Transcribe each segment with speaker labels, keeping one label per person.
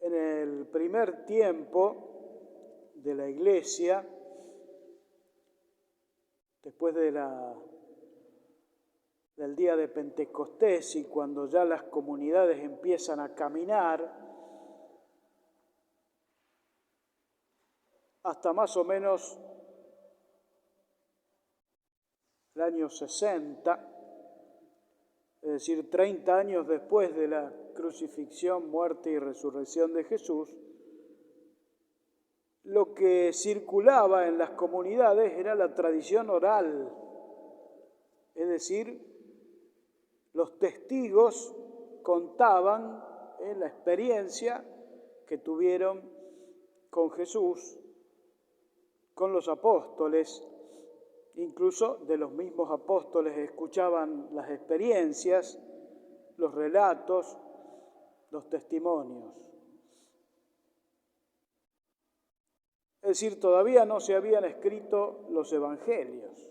Speaker 1: En el primer tiempo de la Iglesia, después del día de Pentecostés y cuando ya las comunidades empiezan a caminar, hasta más o menos el año 60, es decir, 30 años después de la crucifixión, muerte y resurrección de Jesús, lo que circulaba en las comunidades era la tradición oral, es decir, los testigos contaban la experiencia que tuvieron con Jesús, con los apóstoles. Incluso de los mismos apóstoles escuchaban las experiencias, los relatos, los testimonios. Es decir, todavía no se habían escrito los evangelios.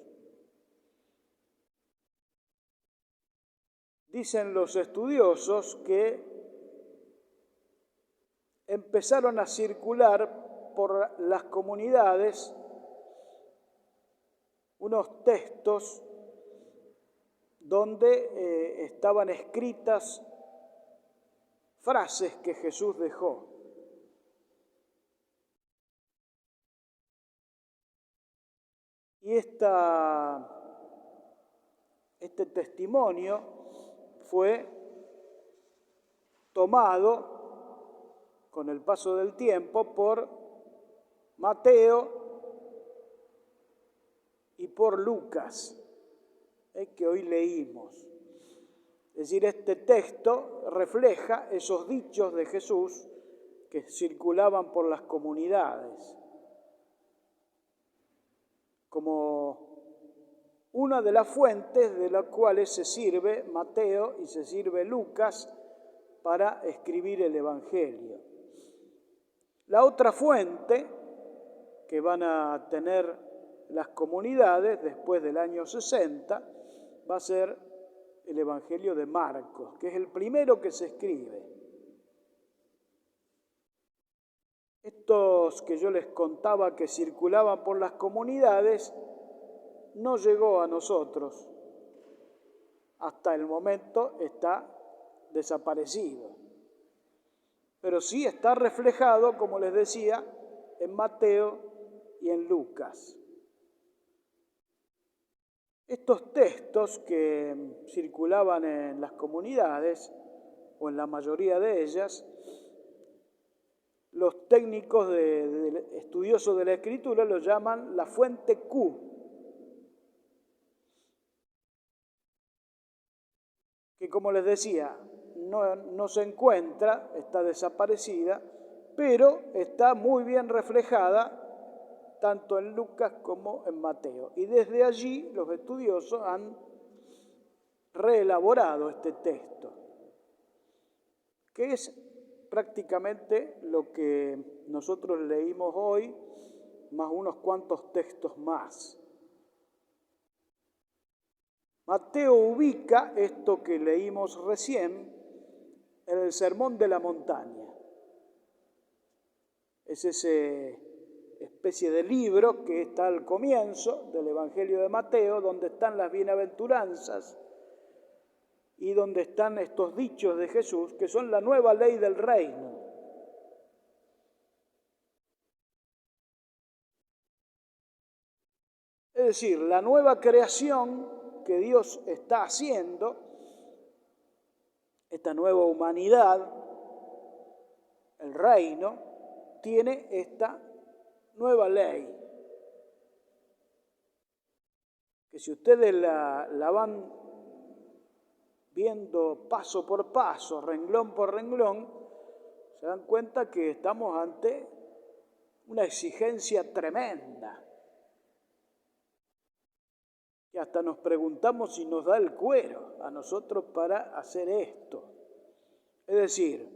Speaker 1: Dicen los estudiosos que empezaron a circular por las comunidades unos textos donde estaban escritas frases que Jesús dejó. Y este testimonio fue tomado con el paso del tiempo por Mateo y por Lucas, que hoy leímos. Es decir, este texto refleja esos dichos de Jesús que circulaban por las comunidades, como una de las fuentes de las cuales se sirve Mateo y se sirve Lucas para escribir el Evangelio. La otra fuente que van a tener las comunidades después del año 60 va a ser el Evangelio de Marcos, que es el primero que se escribe. Estos que yo les contaba que circulaban por las comunidades no llegó a nosotros. Hasta el momento está desaparecido. Pero sí está reflejado, como les decía, en Mateo y en Lucas. Estos textos que circulaban en las comunidades, o en la mayoría de ellas, los técnicos estudiosos de la Escritura los llaman la fuente Q, que como les decía, no se encuentra, está desaparecida, pero está muy bien reflejada tanto en Lucas como en Mateo. Y desde allí los estudiosos han reelaborado este texto, que es prácticamente lo que nosotros leímos hoy, más unos cuantos textos más. Mateo ubica esto que leímos recién en el Sermón de la Montaña. Es ese especie de libro que está al comienzo del Evangelio de Mateo, donde están las bienaventuranzas y donde están estos dichos de Jesús, que son la nueva ley del reino. Es decir, la nueva creación que Dios está haciendo, esta nueva humanidad, el reino, tiene esta nueva ley, que si ustedes la van viendo paso por paso, renglón por renglón, se dan cuenta que estamos ante una exigencia tremenda, que hasta nos preguntamos si nos da el cuero a nosotros para hacer esto. Es decir,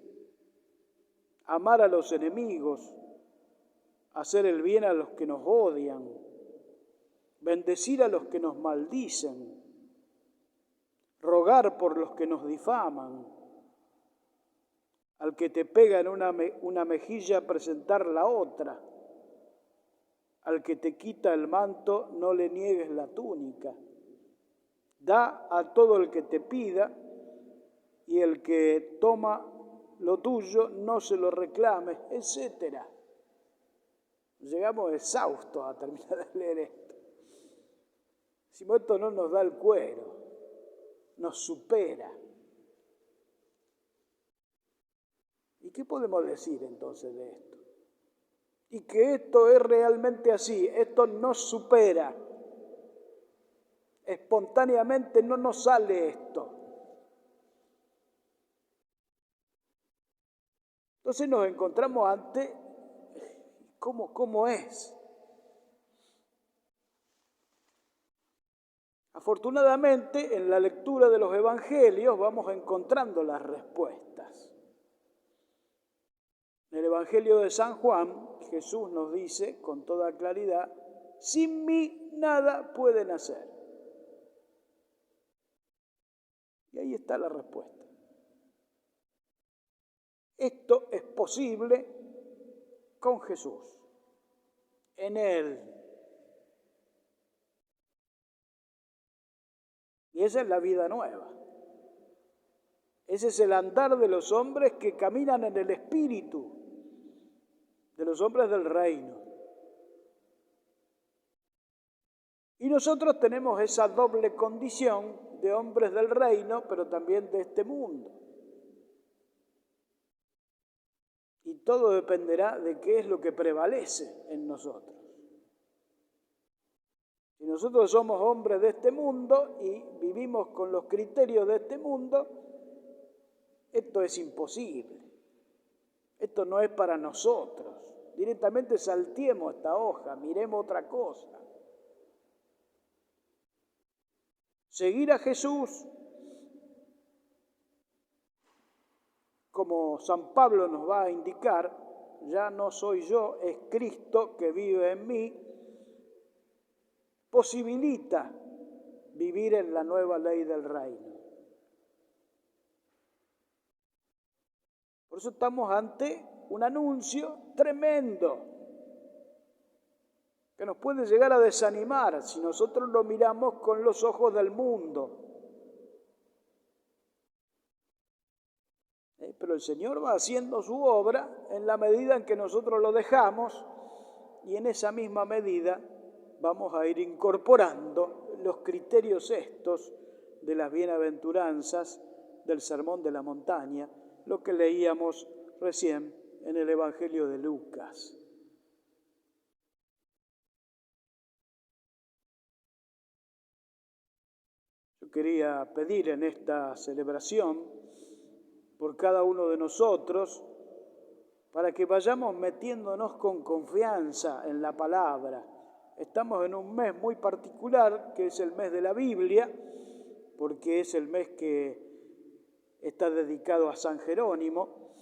Speaker 1: amar a los enemigos, hacer el bien a los que nos odian, bendecir a los que nos maldicen, rogar por los que nos difaman, Al que te pega en una mejilla, presentar la otra. Al que te quita el manto, no le niegues la túnica. Da a todo el que te pida, y el que toma lo tuyo, no se lo reclames, etc. Llegamos exhaustos a terminar de leer esto. Si esto no nos da el cuero, nos supera. ¿Y qué podemos decir entonces de esto? Y que esto es realmente así, esto nos supera. Espontáneamente no nos sale esto. Entonces nos encontramos ante cómo es. Afortunadamente, en la lectura de los evangelios vamos encontrando las respuestas. En el Evangelio de San Juan, Jesús nos dice con toda claridad: sin mí nada pueden hacer. Y ahí está la respuesta. Esto es posible con Jesús, en Él. Y esa es la vida nueva. Ese es el andar de los hombres que caminan en el Espíritu, de los hombres del reino. Y nosotros tenemos esa doble condición de hombres del reino, pero también de este mundo. Y todo dependerá de qué es lo que prevalece en nosotros. Si nosotros somos hombres de este mundo y vivimos con los criterios de este mundo, esto es imposible. Esto no es para nosotros. Directamente salteemos esta hoja, miremos otra cosa. Seguir a Jesús, como San Pablo nos va a indicar, ya no soy yo, es Cristo que vive en mí, posibilita vivir en la nueva ley del reino. Por eso estamos ante un anuncio tremendo que nos puede llegar a desanimar si nosotros lo miramos con los ojos del mundo. Pero el Señor va haciendo su obra en la medida en que nosotros lo dejamos, y en esa misma medida vamos a ir incorporando los criterios estos de las bienaventuranzas del Sermón de la Montaña, lo que leíamos recién en el Evangelio de Lucas. Yo quería pedir en esta celebración por cada uno de nosotros, para que vayamos metiéndonos con confianza en la palabra. Estamos en un mes muy particular, que es el mes de la Biblia, porque es el mes que está dedicado a San Jerónimo,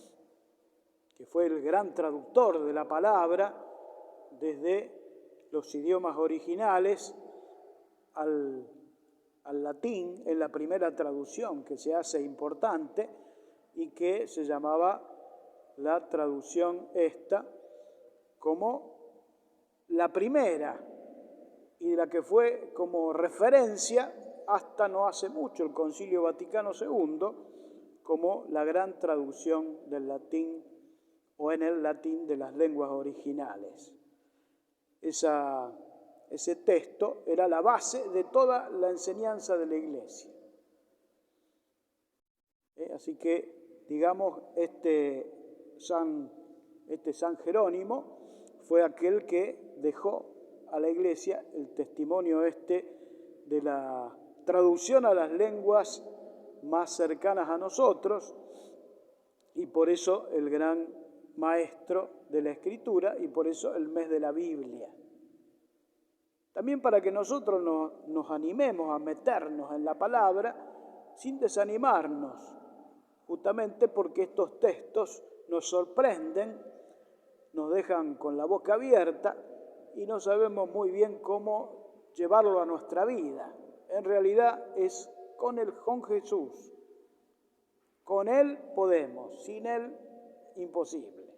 Speaker 1: que fue el gran traductor de la palabra desde los idiomas originales al latín, en la primera traducción que se hace importante y que se llamaba la traducción esta como la primera y la que fue como referencia hasta no hace mucho el Concilio Vaticano II como la gran traducción del latín o en el latín de las lenguas originales. Ese texto era la base de toda la enseñanza de la Iglesia. Así que, digamos, este San Jerónimo fue aquel que dejó a la Iglesia el testimonio de la traducción a las lenguas más cercanas a nosotros, y por eso el gran maestro de la Escritura, y por eso el mes de la Biblia. También para que nosotros nos animemos a meternos en la palabra sin desanimarnos, justamente porque estos textos nos sorprenden, nos dejan con la boca abierta y no sabemos muy bien cómo llevarlo a nuestra vida. En realidad es con Jesús. Con Él podemos, sin Él imposible.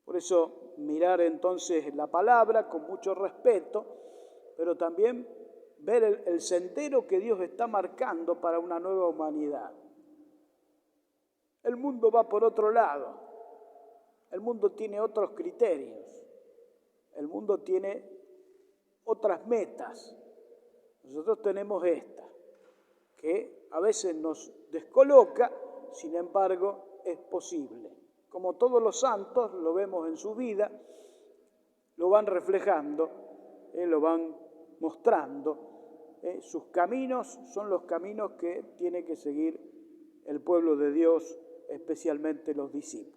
Speaker 1: Por eso mirar entonces la palabra con mucho respeto, pero también ver el sendero que Dios está marcando para una nueva humanidad. El mundo va por otro lado, el mundo tiene otros criterios, el mundo tiene otras metas. Nosotros tenemos esta, que a veces nos descoloca, sin embargo es posible. Como todos los santos, lo vemos en su vida, lo van reflejando, lo van mostrando. Sus caminos son los caminos que tiene que seguir el pueblo de Dios, especialmente los discípulos.